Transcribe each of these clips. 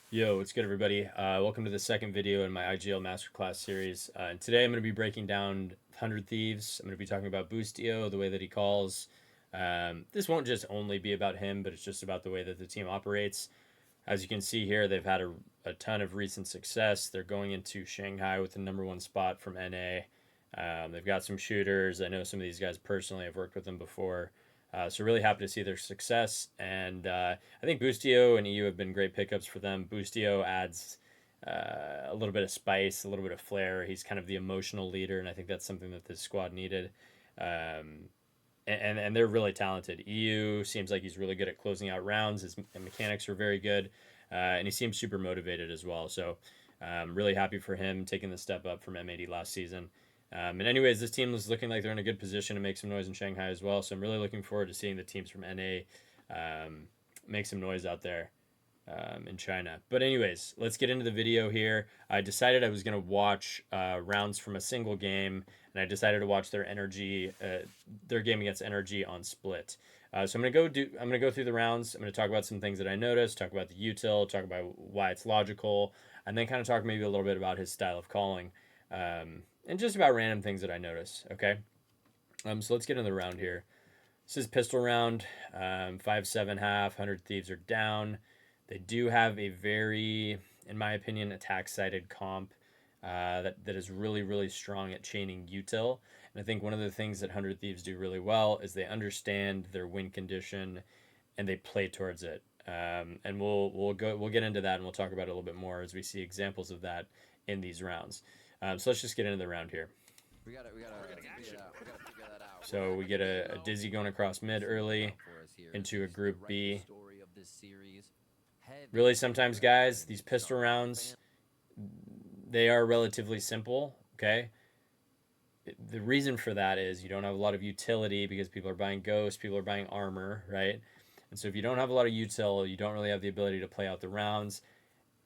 Yo, what's good, everybody? Welcome to the second video in my IGL Masterclass series. And today I'm going to be breaking down 100 Thieves. I'm going to be talking about Boostio, the way that he calls. This won't just only be about him, but it's just about the way that the team operates. As you can see here, they've had a ton of recent success. They're going into Shanghai with the #1 spot from NA. They've got some shooters. I know some of these guys personally. I've worked with them before. So really happy to see their success. And I think Boostio and eeiu have been great pickups for them. Boostio adds a little bit of spice, a little bit of flair. He's kind of the emotional leader, and I think that's something that this squad needed. Um, and they're really talented. eeiu seems like he's really good at closing out rounds. His mechanics are very good, and he seems super motivated as well. So really happy for him taking the step up from M80 last season. And anyways, this team is looking like they're in a good position to make some noise in Shanghai as well. So I'm really looking forward to seeing the teams from NA make some noise out there in China. But anyways, let's get into the video here. I decided I was going to watch rounds from a single game, and I decided to watch their NRG, their game against NRG on split. So I'm gonna go through the rounds. I'm gonna talk about some things that I noticed, talk about the util, talk about why it's logical, and then kind of talk maybe a little bit about his style of calling, and just about random things that I notice. Okay, so let's get into the round here. This is pistol round, 5-7 half. 100 Thieves are down. They do have a very, in my opinion, attack-sided comp that is really strong at chaining util. And I think one of the things that 100 Thieves do really well is they understand their win condition and they play towards it. And we'll get into that and we'll talk about it a little bit more as we see examples of that in these rounds. So let's just get into the round here. So we get a dizzy going across mid early into a group B. Really, sometimes, guys, these pistol rounds, they are relatively simple, okay? The reason for that is you don't have a lot of utility because people are buying ghosts, people are buying armor, right? And so if you don't have a lot of util, you don't really have the ability to play out the rounds.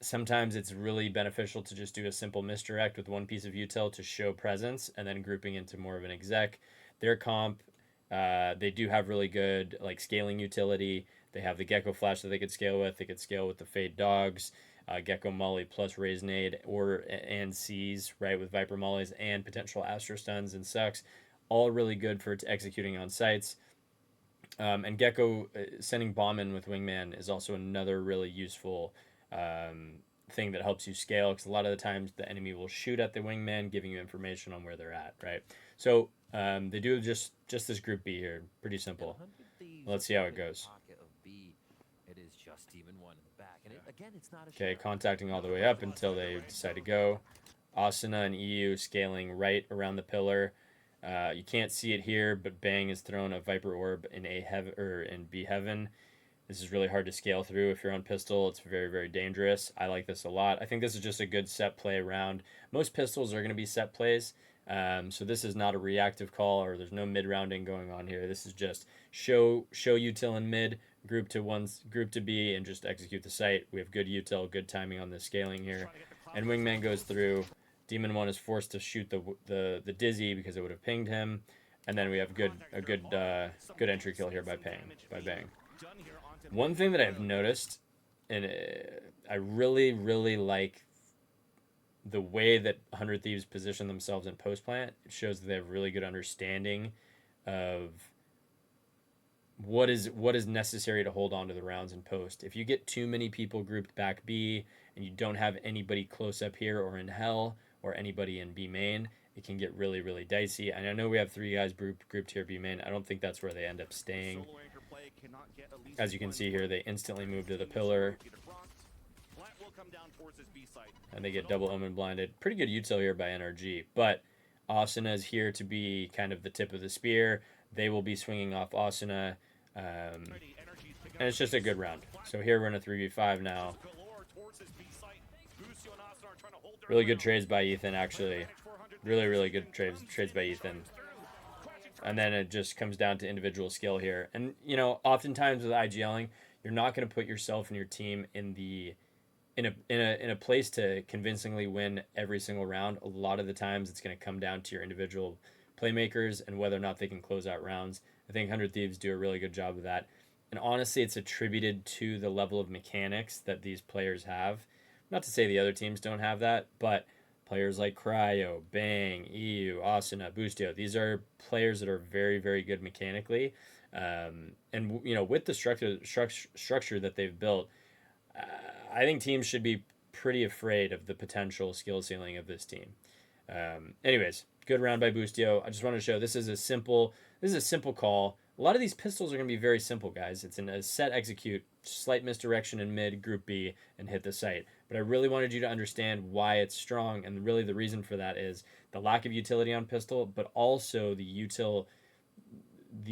Sometimes it's really beneficial to just do a simple misdirect with one piece of util to show presence and then grouping into more of an exec. Their comp, they do have really good like scaling utility. They have the Gecko Flash that they could scale with. They could scale with the Fade Dogs, Gecko Molly plus Raisinade or and C's, right, with Viper Mollies and potential Astro Stuns and Sucks. All really good for executing on sites. And Gecko sending bomb in with Wingman is also another really useful thing that helps you scale because a lot of the times the enemy will shoot at the Wingman, giving you information on where they're at, right? So they do just this group B here, pretty simple. Let's see how it goes. Okay, contacting all the way up until they decide to go. Asuna and eeiu scaling right around the pillar. You can't see it here, but Bang has thrown a Viper Orb in in B Heaven. This is really hard to scale through if you're on pistol. It's very dangerous. I like this a lot. I think this is just a good set play round. Most pistols are going to be set plays, so this is not a reactive call or there's no mid rounding going on here. This is just show util in mid, group to B, and just execute the site. We have good util, good timing on the scaling here, and Wingman goes through. Demon 1 is forced to shoot the dizzy because it would have pinged him, and then we have a good entry kill here by Bang. One thing that I've noticed, and I really like the way that 100 Thieves position themselves in post plant. It shows that they have really good understanding of what is necessary to hold on to the rounds in post. If you get too many people grouped back B and you don't have anybody close up here or in hell or anybody in B main, it can get really dicey. And I know we have 3 guys grouped here B main. I don't think that's where they end up staying. As you can see here, they instantly move to the pillar. And they get double omen blinded. Pretty good util here by NRG. But Asuna is here to be kind of the tip of the spear. They will be swinging off Asuna. And it's just a good round. So here we're in a 3v5 now. Really good trades by Ethan, actually. Really good trades by Ethan. And then it just comes down to individual skill here. And, you know, oftentimes with IGLing, you're not going to put yourself and your team in a place to convincingly win every single round. A lot of the times it's going to come down to your individual playmakers and whether or not they can close out rounds. I think 100 Thieves do a really good job of that. And honestly, it's attributed to the level of mechanics that these players have. Not to say the other teams don't have that, but players like Cryo, Bang, eeiu, Asuna, Boostio, these are players that are very, very good mechanically. And you know, with the structure that they've built, uh, I think teams should be pretty afraid of the potential skill ceiling of this team. Anyways, good round by Boostio. I just wanted to show this is a simple call. A lot of these pistols are going to be very simple, guys. It's in a set execute, slight misdirection in mid, group B, and hit the site. But I really wanted you to understand why it's strong, and really the reason for that is the lack of utility on pistol, but also the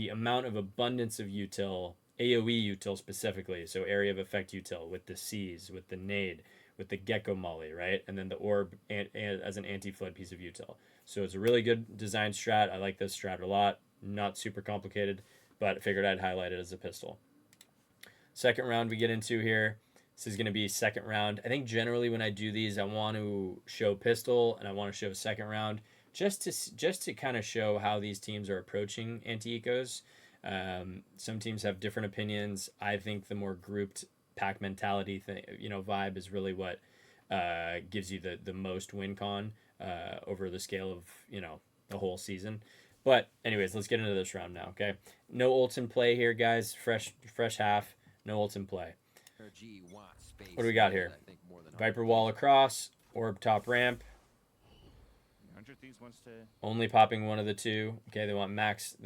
amount of abundance of util, AoE util specifically, so area of effect util with the C's, with the nade, with the gecko molly, right? And then the orb as an anti-flood piece of util. So it's a really good design strat. I like this strat a lot. Not super complicated, but I figured I'd highlight it as a pistol. Second round we get into here. This is going to be second round. I think generally when I do these, I want to show pistol and I want to show second round just to kind of show how these teams are approaching anti-ecos. Some teams have different opinions. I think the more grouped pack mentality thing, vibe is really what gives you the most win con over the scale of the whole season. But anyways, let's get into this round now. Okay, no ults in play here, guys. Fresh half. No ults in play. What do we got here? Viper wall across, orb top ramp. Only popping one of the two. Okay, they want max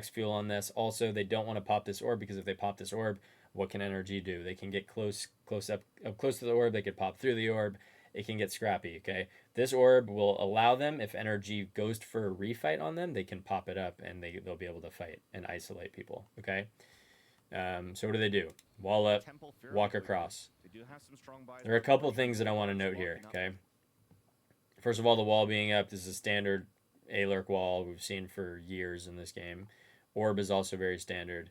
fuel on this. Also, they don't want to pop this orb because if they pop this orb, what can NRG do? They can get close up close to the orb. They could pop through the orb. It can get scrappy. Okay, this orb will allow them, if NRG goes for a refight on them, they can pop it up and they'll be able to fight and isolate people. Okay. So what do? Wall up, walk across. There are a couple of things that I want to note here, okay? First of all, the wall being up, this is a standard A-lurk wall we've seen for years in this game. Orb is also very standard.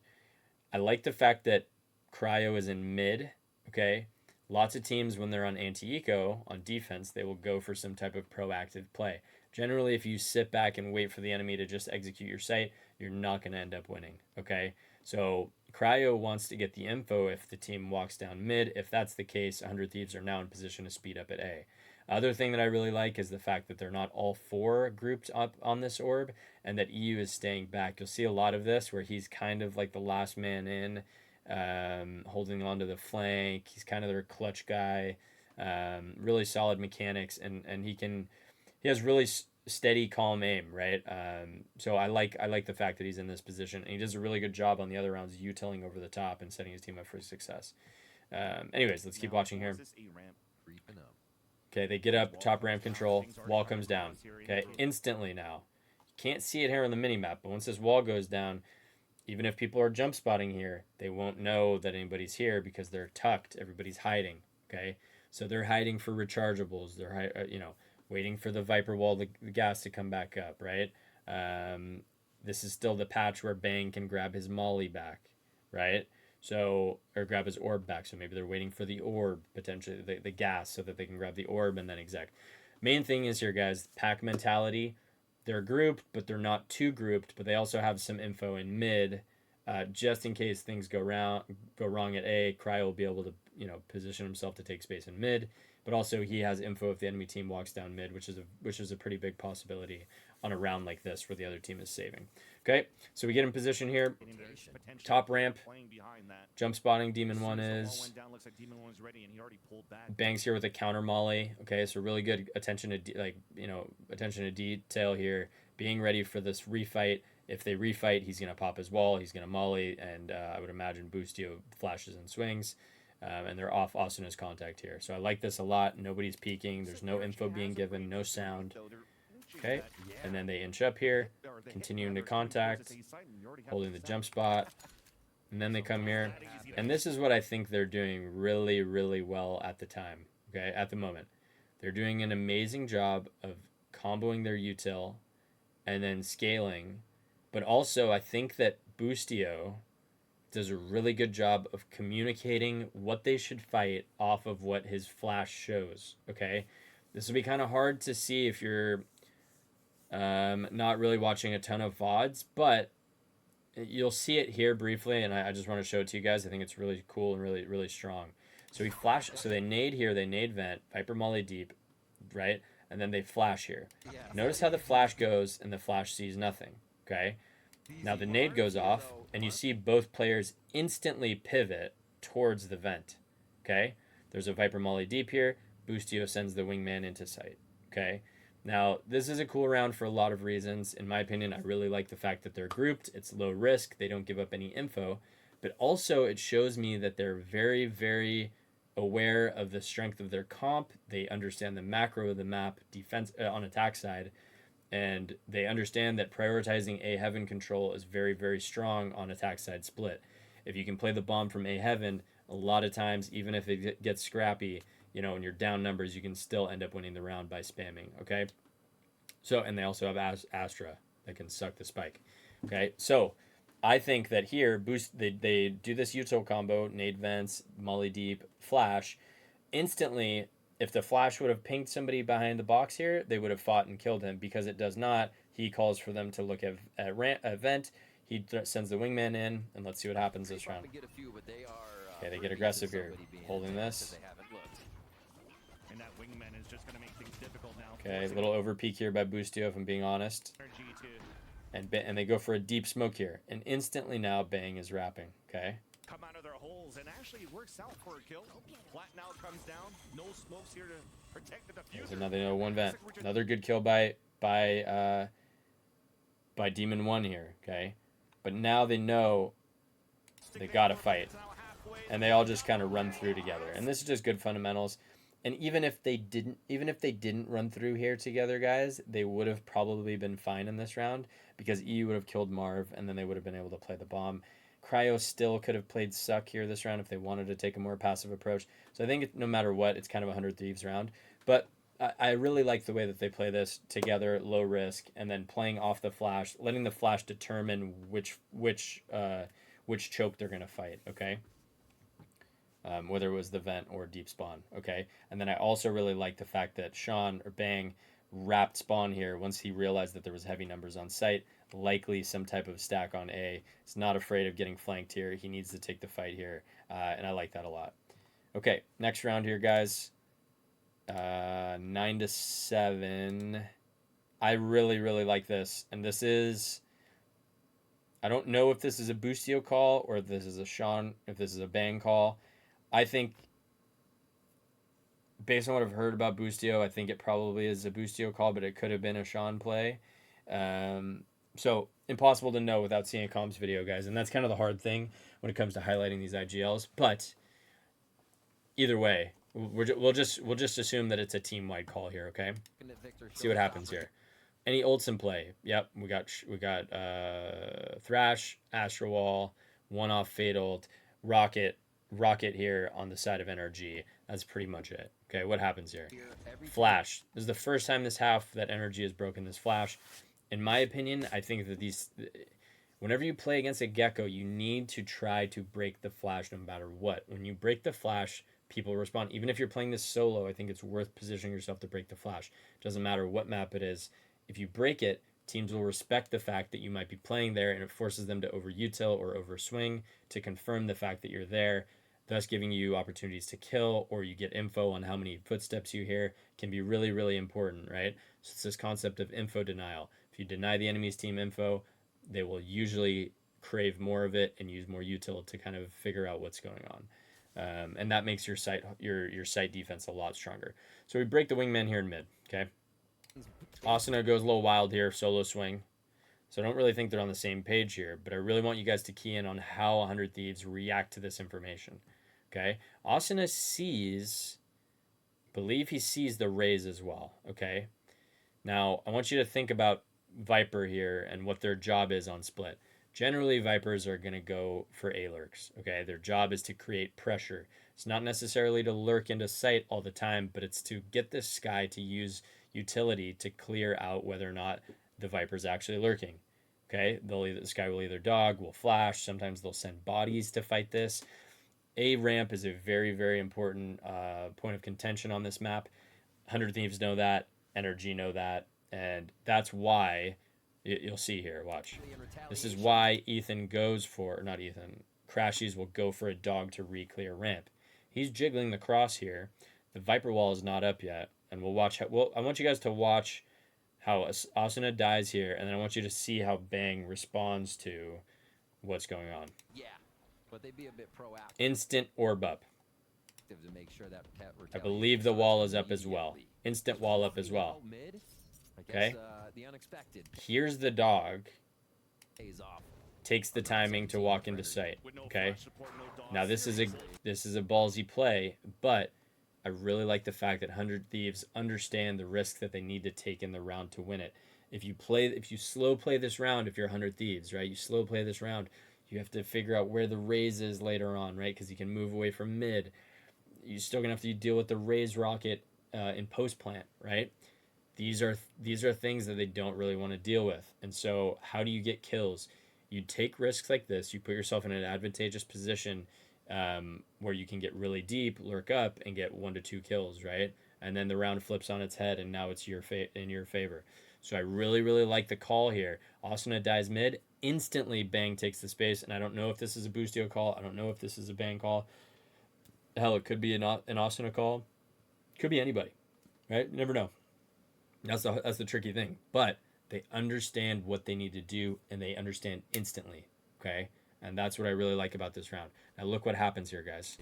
I like the fact that Cryo is in mid, okay? Lots of teams, when they're on anti-eco, on defense, they will go for some type of proactive play. Generally, if you sit back and wait for the enemy to just execute your site, you're not going to end up winning, okay? So Cryo wants to get the info if the team walks down mid. If that's the case, 100 Thieves are now in position to speed up at A. Other thing that I really like is the fact that they're not all four grouped up on this orb and that eeiu is staying back. You'll see a lot of this where he's kind of like the last man in, holding onto the flank. He's kind of their clutch guy. Really solid mechanics, and he has really steady, calm aim, right? So I like the fact that he's in this position, and he does a really good job on the other rounds, utiling over the top and setting his team up for success. Anyways, let's keep watching here. Okay, they get up, top ramp control, wall comes down. Okay, instantly now. You can't see it here on the minimap, but once this wall goes down, even if people are jump spotting here, they won't know that anybody's here because they're tucked. Everybody's hiding. Okay, so they're hiding for rechargeables. They're waiting for the Viper wall, the gas to come back up, right? This is still the patch where Bang can grab his molly back, right? So, or grab his orb back. So maybe they're waiting for the orb, potentially the gas, so that they can grab the orb and then exec. Main thing is here, guys, pack mentality. They're grouped, but they're not too grouped. But they also have some info in mid, just in case things go wrong at A. Cryo will be able to position himself to take space in mid. But also he has info if the enemy team walks down mid, which is a pretty big possibility on a round like this where the other team is saving. Okay, so we get in position here. Top ramp, jump spotting. Demon 1 is. Bangs here with a counter molly. Okay, so really good attention to detail here. Being ready for this refight. If they refight, he's gonna pop his wall. He's gonna molly, and I would imagine Boostio flashes and swings. And they're off Asuna's contact here. So I like this a lot. Nobody's peeking. There's no info being given, no sound. Okay, and then they inch up here, continuing to contact, holding the jump spot, and then they come here. And this is what I think they're doing really, really well at the time, okay, at the moment. They're doing an amazing job of comboing their util and then scaling. But also, I think that Boostio does a really good job of communicating what they should fight off of what his flash shows, okay? This will be kind of hard to see if you're not really watching a ton of VODs, but you'll see it here briefly, and I just want to show it to you guys. I think it's really cool and really, really strong. So he flash, so they nade here, they nade vent, Viper Molly deep, right? And then they flash here. Notice how the flash goes and the flash sees nothing, okay? Now the nade goes off, and you see both players instantly pivot towards the vent, okay? There's a Viper Molly deep here. Boostio sends the wingman into sight, okay? Now, this is a cool round for a lot of reasons. In my opinion, I really like the fact that they're grouped. It's low risk. They don't give up any info. But also, it shows me that they're very, very aware of the strength of their comp. They understand the macro of the map defense on attack side. And they understand that prioritizing A heaven control is very, very strong on attack side split. If you can play the bomb from A heaven, a lot of times, even if it gets scrappy, you know, and you're down numbers, you can still end up winning the round by spamming, okay? So, and they also have Astra that can suck the spike, okay? So, I think that here, they do this util combo, nade vents, molly deep, flash. Instantly, if the flash would have pinged somebody behind the box here, they would have fought and killed him. Because it does not, he calls for them to look at vent. He sends the wingman in, and let's see what happens this round. Okay, they get aggressive here, holding this. Okay, a little over peak here by Boostio, if I'm being honest. And they go for a deep smoke here. And instantly now, Bang is wrapping, okay? Come out of their holes and actually works out for a kill. Flat now comes down. No smokes here to protect the diffuser. There's another one vent. Another good kill by Demon 1 here, okay? But now they know they gotta fight. And they all just kind of run through together. And this is just good fundamentals. And even if they didn't run through here together, guys, they would have probably been fine in this round because eeiu would have killed Marv, and then they would have been able to play the bomb. Cryo still could have played suck here this round if they wanted to take a more passive approach. So I think no matter what, it's kind of a 100 Thieves round. But I really like the way that they play this together, low risk, and then playing off the flash, letting the flash determine which choke they're going to fight, okay? Whether it was the vent or deep spawn, okay? And then I also really like the fact that Sean, or Bang, wrapped spawn here once he realized that there was heavy numbers on site, likely some type of stack on A. He's not afraid of getting flanked here. He needs to take the fight here, and I like that a lot. Okay, next round here, guys. 9-7. I really, really like this, and this is... I don't know if this is a Boostio call or if this is a Sean, if this is a Bang call. I think, based on what I've heard about Boostio, I think it probably is a Boostio call, but it could have been a Sean play. So, impossible to know without seeing a comms video, guys. And that's kind of the hard thing when it comes to highlighting these IGLs. But, either way, we'll just assume that it's a team-wide call here, okay? See what happens here. Any ults in play? Yep, we got Thrash, Astro Wall, one-off Fade ult, Rocket here on the side of NRG. That's pretty much it. Okay, what happens here? Flash. This is the first time this half that NRG has broken this flash. In my opinion, I think that whenever you play against a Gecko, you need to try to break the flash no matter what. When you break the flash, people respond. Even if you're playing this solo, I think it's worth positioning yourself to break the flash. Doesn't matter what map it is. If you break it, teams will respect the fact that you might be playing there, and it forces them to over-util or over-swing to confirm the fact that you're there, thus giving you opportunities to kill, or you get info on how many footsteps you hear. Can be really, really important, right? So it's this concept of info denial. If you deny the enemy's team info, they will usually crave more of it and use more util to kind of figure out what's going on. And that makes your site defense a lot stronger. So we break the wingman here in mid, okay? Asuna goes a little wild here, solo swing. So I don't really think they're on the same page here, but I really want you guys to key in on how 100 Thieves react to this information. Okay? Asuna believe he sees the raise as well. Okay? Now, I want you to think about Viper here and what their job is on split. Generally, Vipers are going to go for A lurks. Okay? Their job is to create pressure. It's not necessarily to lurk into sight all the time, but it's to get this Sky to use utility to clear out whether or not the Viper's actually lurking. Okay, the Sky will either dog, will flash. Sometimes they'll send bodies to fight this. A ramp is a very, very important point of contention on this map. 100 Thieves know that. NRG know that. And that's why You'll see here. Watch. This is why Ethan goes for, or not Ethan, Crashies will go for a dog to re-clear ramp. He's jiggling the cross here. The Viper wall is not up yet, and we'll watch. I want you guys to watch how Asuna dies here, and then I want you to see how Bang responds to what's going on. Yeah, but they'd be a bit proactive. Instant orb up. To make sure that I believe the wall is up as well. Instant wall up as well. Okay. The unexpected Here's the dog. pays off. Takes the timing to walk into sight. Okay. Now this is a ballsy play, but I really like the fact that 100 Thieves understand the risk that they need to take in the round to win it. If you slow play this round, if you're 100 Thieves, right? You slow play this round, you have to figure out where the raise is later on, right? Because you can move away from mid. You're still gonna have to deal with the raise rocket in post plant, right? These are things that they don't really want to deal with. And so how do you get kills? You take risks like this. You put yourself in an advantageous position where you can get really deep, lurk up, and get 1 to 2 kills, right? And then the round flips on its head, and now it's in your favor. So I really, really like the call here. Asuna dies mid. Instantly, Bang takes the space. And I don't know if this is a Boostio call. I don't know if this is a Bang call. Hell, it could be an Asuna call. Could be anybody, right? You never know. That's the tricky thing. But they understand what they need to do, and they understand instantly, okay? And that's what I really like about this round. Now look what happens here, guys.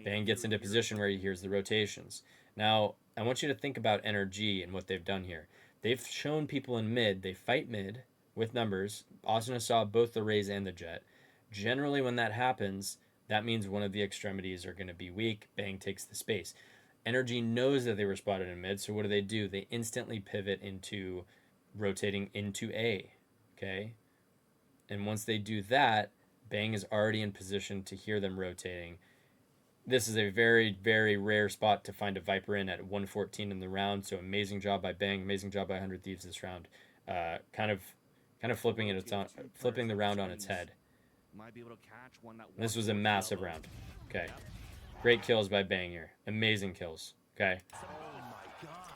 Bang gets into position where he hears the rotations. Now, I want you to think about NRG and what they've done here. They've shown people in mid, they fight mid with numbers. Asuna saw both the raise and the jet. Generally, when that happens, that means one of the extremities are going to be weak. Bang takes the space. NRG knows that they were spotted in mid, so what do? They instantly pivot into rotating into A, okay? And once they do that, Bang is already in position to hear them rotating. This is a very, very rare spot to find a Viper in at 114 in the round, so amazing job by Bang, amazing job by 100 Thieves this round. Kind of flipping the round on its head. This was a massive round, okay? Great kills by Bang here. Amazing kills. Okay.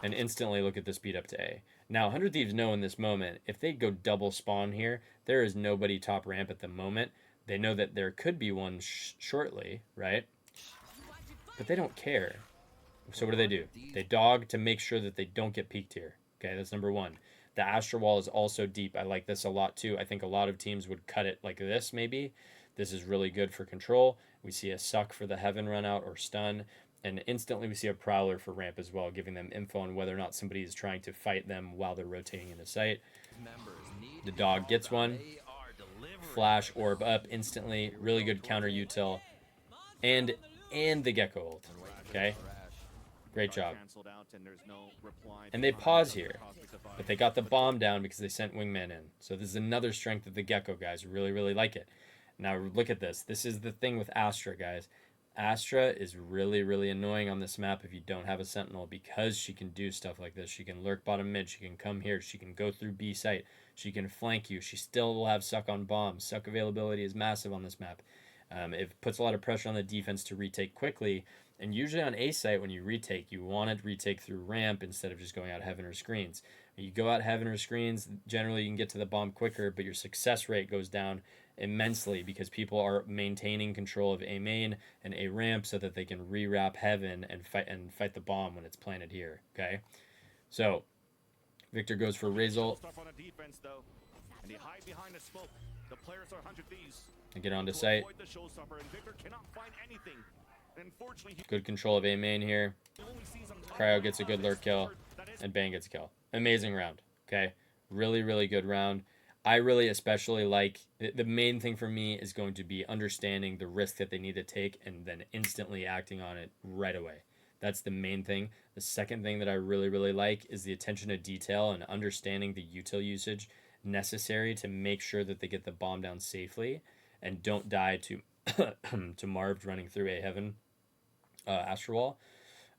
And instantly look at the speed up to A. Now, 100 Thieves know in this moment, if they go double spawn here, there is nobody top ramp at the moment. They know that there could be one shortly, right? But they don't care. So what do? They dog to make sure that they don't get peeked here. Okay, that's number one. The Astra wall is also deep. I like this a lot too. I think a lot of teams would cut it like this maybe. This is really good for control. We see a suck for the heaven run out or stun. And instantly we see a prowler for ramp as well, giving them info on whether or not somebody is trying to fight them while they're rotating into sight. The dog gets one. Flash orb up instantly. Really good counter util. And the gecko ult. Okay? Great job. And they pause here. But they got the bomb down because they sent wingman in. So this is another strength of the gecko, guys. Really, really like it. Now look at this. This is the thing with Astra, guys. Astra is really, really annoying on this map if you don't have a sentinel because she can do stuff like this. She can lurk bottom mid. She can come here. She can go through B site. She can flank you. She still will have suck on bombs. Suck availability is massive on this map. It puts a lot of pressure on the defense to retake quickly. And usually on A site, when you retake, you want to retake through ramp instead of just going out heaven or screens. When you go out heaven or screens, generally you can get to the bomb quicker, but your success rate goes down immensely because people are maintaining control of A main and A ramp so that they can rewrap heaven and fight the bomb when it's planted here. Okay, so Victor goes for Razor. And get onto site. Good control of A main here. Cryo gets a good lurk kill, and Bang gets a kill. Amazing round. Okay, really, really good round. I really especially like, the main thing for me is going to be understanding the risk that they need to take and then instantly acting on it right away. That's the main thing. The second thing that I really, really like is the attention to detail and understanding the util usage necessary to make sure that they get the bomb down safely and don't die to to Marv running through a heaven Astro Wall.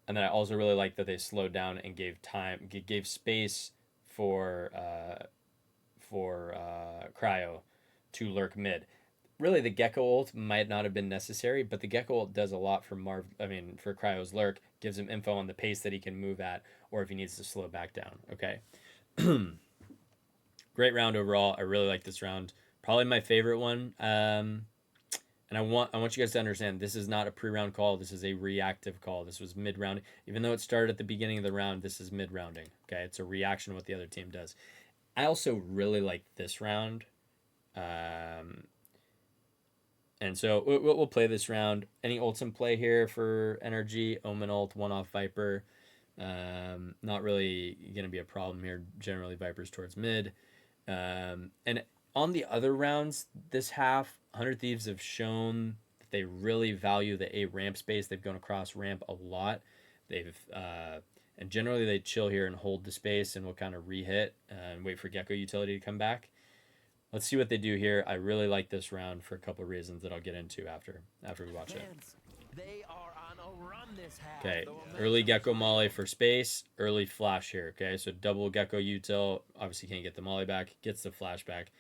And then I also really like that they slowed down and gave space for Cryo to lurk mid. Really, the Gecko ult might not have been necessary, but the Gecko ult does a lot for for Cryo's lurk, gives him info on the pace that he can move at, or if he needs to slow back down. Okay. great round overall. I really like this round. Probably my favorite one. And I want you guys to understand this is not a pre-round call. This is a reactive call. This was mid-round. Even though it started at the beginning of the round, this is mid-rounding. Okay, it's a reaction to what the other team does. I also really like this round. And so we'll play this round. Any ults in play here for NRG? Omen ult, one off Viper. Not really going to be a problem here. Generally, Viper's towards mid. And on the other rounds this half, 100 Thieves have shown that they really value the A ramp space. They've gone across ramp a lot. And generally they chill here and hold the space and will kind of re-hit and wait for Gecko utility to come back. Let's see what they do here. I really like this round for a couple of reasons that I'll get into after we watch it. They are on a run this half. Okay, early Gecko Molly for space, early flash here. Okay, so double Gecko util, obviously can't get the Molly back, gets the flash back.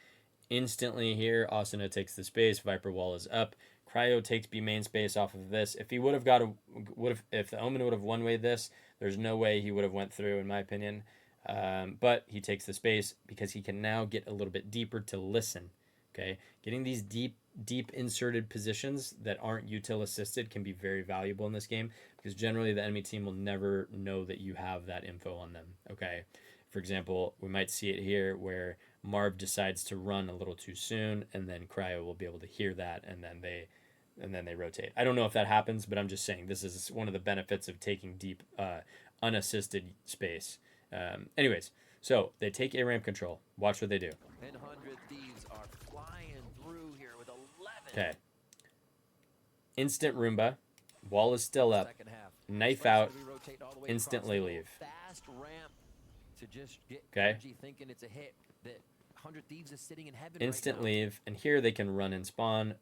Instantly here, Asuna takes the space, Viper wall is up. Cryo takes B main space off of this. If he if the Omen would have one-wayed this, there's no way he would have went through, in my opinion. But he takes the space because he can now get a little bit deeper to listen. Okay, getting these deep inserted positions that aren't util assisted can be very valuable in this game because generally the enemy team will never know that you have that info on them. Okay, for example, we might see it here where Marv decides to run a little too soon, and then Cryo will be able to hear that, and then they rotate. I don't know if that happens, but I'm just saying this is one of the benefits of taking deep unassisted space. Anyways, so they take A ramp control. Watch what they do. And 100 Thieves are flying through here with 11. Okay. Instant Roomba. Wall is still up. Second half. Knife First, out. we rotate all the way Instantly across the leave. fast ramp to just get Okay. NRG thinking it's a hit. That 100 Thieves is sitting in heaven Instant right now. leave. And here they can run and spawn.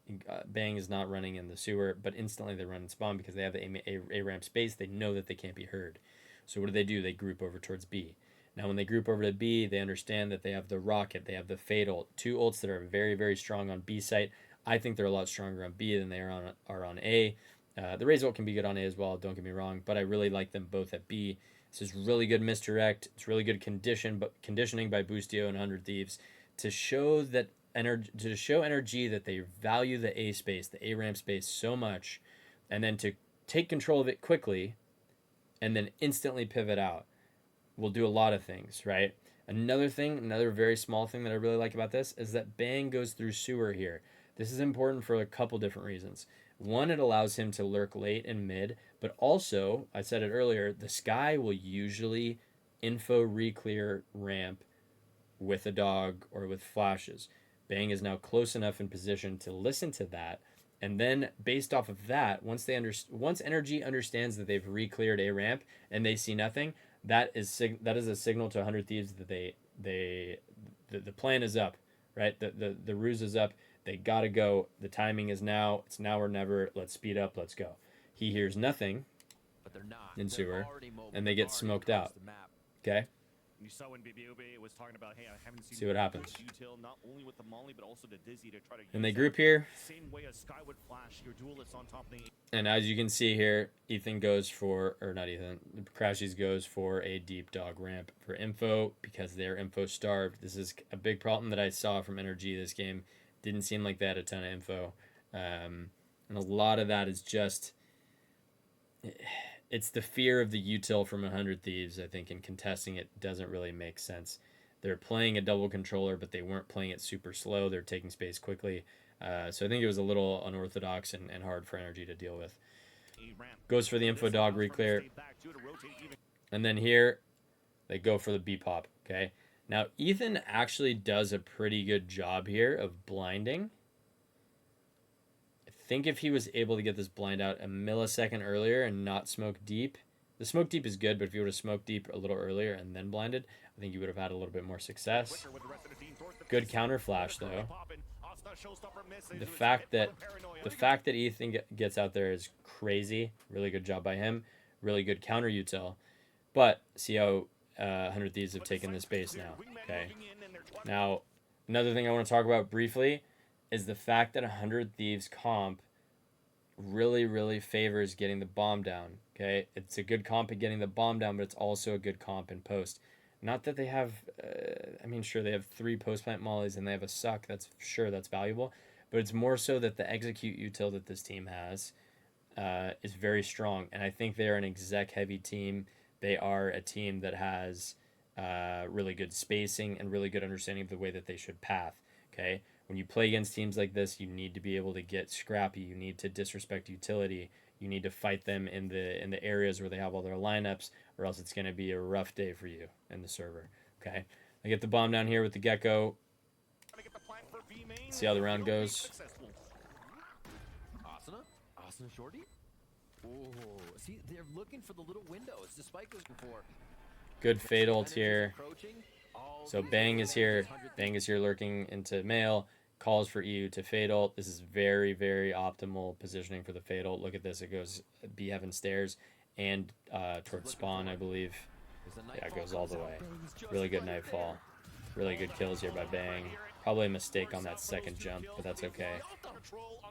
Bang is not running in the sewer, but instantly they run and spawn because they have the A ramp space. They know that they can't be heard. So what do? They group over towards B. Now, when they group over to B, they understand that they have the rocket, they have the fatal, two ults that are very, very strong on B site. I think they're a lot stronger on B than they are on A. The Raze ult can be good on A as well, don't get me wrong, but I really like them both at B. This is really good misdirect. It's really good conditioning by Boostio and 100 Thieves to show that NRG that they value the A space, the A ramp space so much, and then to take control of it quickly and then instantly pivot out. Will do a lot of things, right? Another very small thing that I really like about this is that Bang goes through sewer here. This is important for a couple different reasons. One, it allows him to lurk late and mid, but also, I said it earlier, the Sky will usually info re-clear ramp with a dog or with flashes. Bang is now close enough in position to listen to that, and then based off of that, once NRG understands that they've re-cleared a ramp and they see nothing, that is a signal to 100 Thieves that the plan is up, right? The ruse is up. They gotta go. The timing is now. It's now or never. Let's speed up. Let's go. He hears nothing But they're not. in They're sewer, already mobile. and they get Already smoked across out. the map. Okay. You saw when BBOB was talking about, hey, I haven't seen See what happens. util, not only with the Molly, but also the Dizzy to try to And they use group that here. same way as Sky would flash your duelist on top of the And as you can see here, Ethan goes for, or not Ethan, Crashies goes for a deep dog ramp for info because they're info starved. This is a big problem that I saw from NRG this game. Didn't seem like they had a ton of info. And a lot of that is just, it's the fear of the util from 100 Thieves, I think, and contesting it doesn't really make sense. They're playing a double controller, but they weren't playing it super slow. They're taking space quickly. So I think it was a little unorthodox and hard for NRG to deal with. Goes for the info dog re-clear. And then here, they go for the B-pop, okay? Now, Ethan actually does a pretty good job here of blinding. I think if he was able to get this blind out a millisecond earlier and not smoke deep, the smoke deep is good, but if you would have smoked deep a little earlier and then blinded, I think you would have had a little bit more success. Good counter flash, though. The fact that Ethan gets out there is crazy. Really good job by him. Really good counter util. But see how 100 Thieves have taken this base now. Okay. Now, another thing I want to talk about briefly is the fact that 100 Thieves comp really favors getting the bomb down. Okay. It's a good comp at getting the bomb down, but it's also a good comp in post. Not that they have, I mean, sure, they have 3 post-plant mollies and they have a suck. That's valuable. But it's more so that the execute util that this team has is very strong. And I think they're an exec-heavy team. They are a team that has really good spacing and really good understanding of the way that they should path. Okay? When you play against teams like this, you need to be able to get scrappy. You need to disrespect utility. You need to fight them in the areas where they have all their lineups, or else it's going to be a rough day for you in the server. Okay, I get the bomb down here with the gecko. See how the round goes. Asuna shorty. Oh, see, they're looking for the little windows. Despite going for good fade ult here. So Bang is here. Bang is here lurking into male. Calls for eeiu to fade ult. This is very, very optimal positioning for the fade ult. Look at this. It goes B heaven stairs and towards spawn, I believe. Yeah, it goes all the way. Really good nightfall. Really good kills here by Bang. Probably a mistake on that second jump, but that's okay.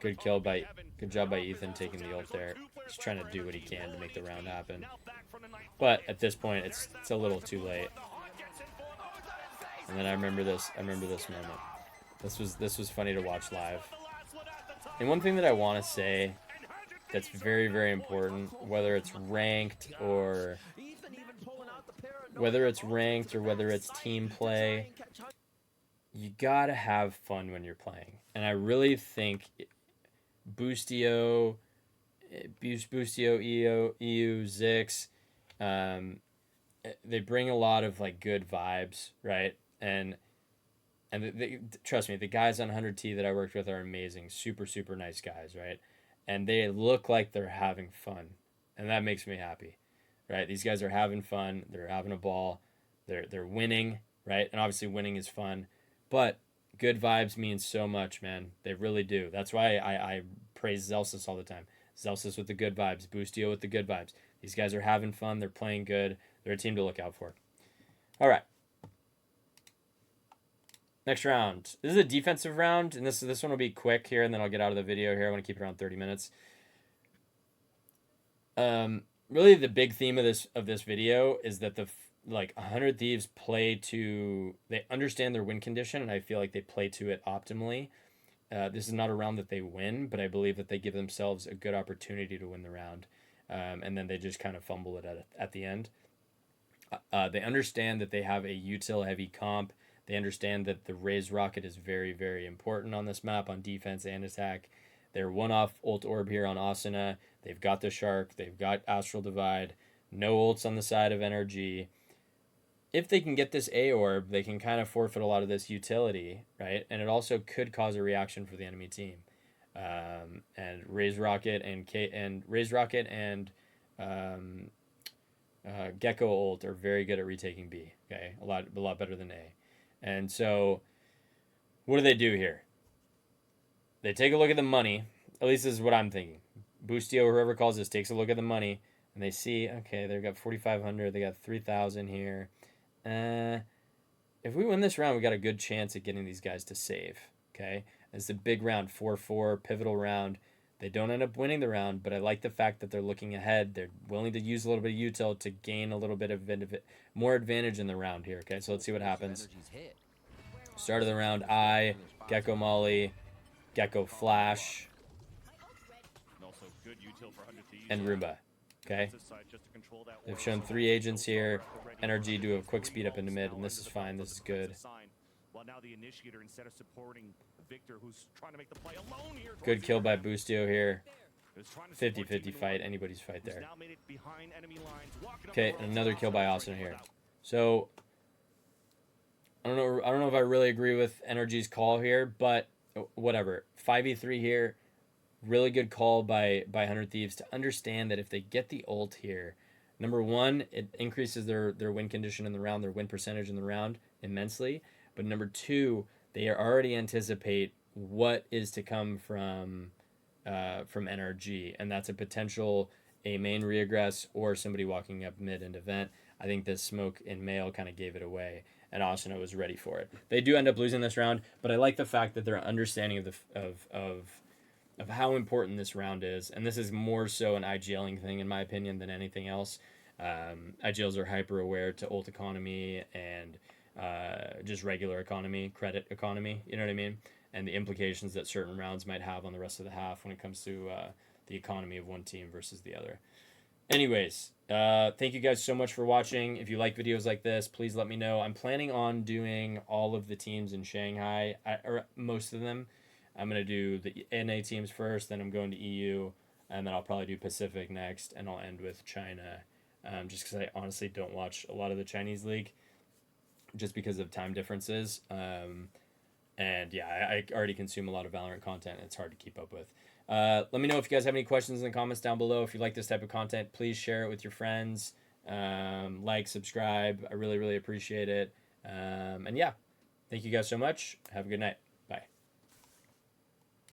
Good job by Ethan taking the ult there. Just trying to do what he can to make the round happen. But at this point, it's a little too late. And then I remember this moment. This was funny to watch live. And one thing that I want to say that's very, very important, whether it's ranked or whether it's team play, you gotta have fun when you're playing. And I really think Boostio, eeiu, Zikz, they bring a lot of like good vibes, right? And they, trust me, the guys on 100T that I worked with are amazing, super, super nice guys, right? And they look like they're having fun, and that makes me happy, right? These guys are having fun, they're having a ball, they're winning, right? And obviously winning is fun, but good vibes mean so much, man. They really do. That's why I praise Zelsis all the time. Zelsis with the good vibes, Boostio with the good vibes. These guys are having fun, they're playing good, they're a team to look out for. All right. Next round. This is a defensive round, and this one will be quick here, and then I'll get out of the video here. I want to keep it around 30 minutes. Really, the big theme of this video is that the 100 Thieves they understand their win condition, and I feel like they play to it optimally. This is not a round that they win, but I believe that they give themselves a good opportunity to win the round, and then they just kind of fumble it at the end. They understand that they have a util heavy comp. They understand that the raise rocket is very, very important on this map on defense and attack. They're one off ult orb here on Asuna. They've got the shark. They've got astral divide. No ults on the side of NRG. If they can get this A orb, they can kind of forfeit a lot of this utility, right? And it also could cause a reaction for the enemy team. And raise rocket and Gecko ult are very good at retaking B. Okay, a lot better than A. And so, what do here? They take a look at the money. At least this is what I'm thinking. Boostio, whoever calls this, takes a look at the money, and they see, okay, they've got 4,500. They got 3,000 here. If we win this round, we got a good chance at getting these guys to save. Okay, it's a big round, 4-4, pivotal round. They don't end up winning the round, but I like the fact that they're looking ahead. They're willing to use a little bit of util to gain a little bit of more advantage in the round here. Okay, so let's see what happens. Start of the round, Gecko Molly, Gecko Flash, and Roomba. Okay, they've shown 3 agents here. NRG do a quick speed up into mid, and this is fine. This is good. Good kill by Boostio here. 50-50 fight, anybody's fight there. Okay, and another kill by Asuna here. So I don't know if I really agree with NRG's call here, but whatever. 5v3 here. Really good call by 100 Thieves to understand that if they get the ult here, number one, it increases their win condition in the round, their win percentage in the round immensely. But number two, they already anticipate what is to come from NRG, and that's a potential a main regress or somebody walking up mid and event. I think this smoke in male kind of gave it away, and Asuna was ready for it. They do end up losing this round, but I like the fact that their understanding of how important this round is, and this is more so an IGLing thing in my opinion than anything else. IGLs are hyper aware to ult economy and just regular economy, credit economy. You know what I mean? And the implications that certain rounds might have on the rest of the half when it comes to the economy of one team versus the other. Anyways, thank you guys so much for watching. If you like videos like this, please let me know. I'm planning on doing all of the teams in Shanghai, or most of them. I'm going to do the NA teams first, then I'm going to EU, and then I'll probably do Pacific next, and I'll end with China, just because I honestly don't watch a lot of the Chinese league, just because of time differences. And yeah, I already consume a lot of Valorant content, and it's hard to keep up with. Let me know if you guys have any questions in the comments down below. If you like this type of content, please share it with your friends. Like, subscribe. I really, really appreciate it. And yeah, thank you guys so much. Have a good night.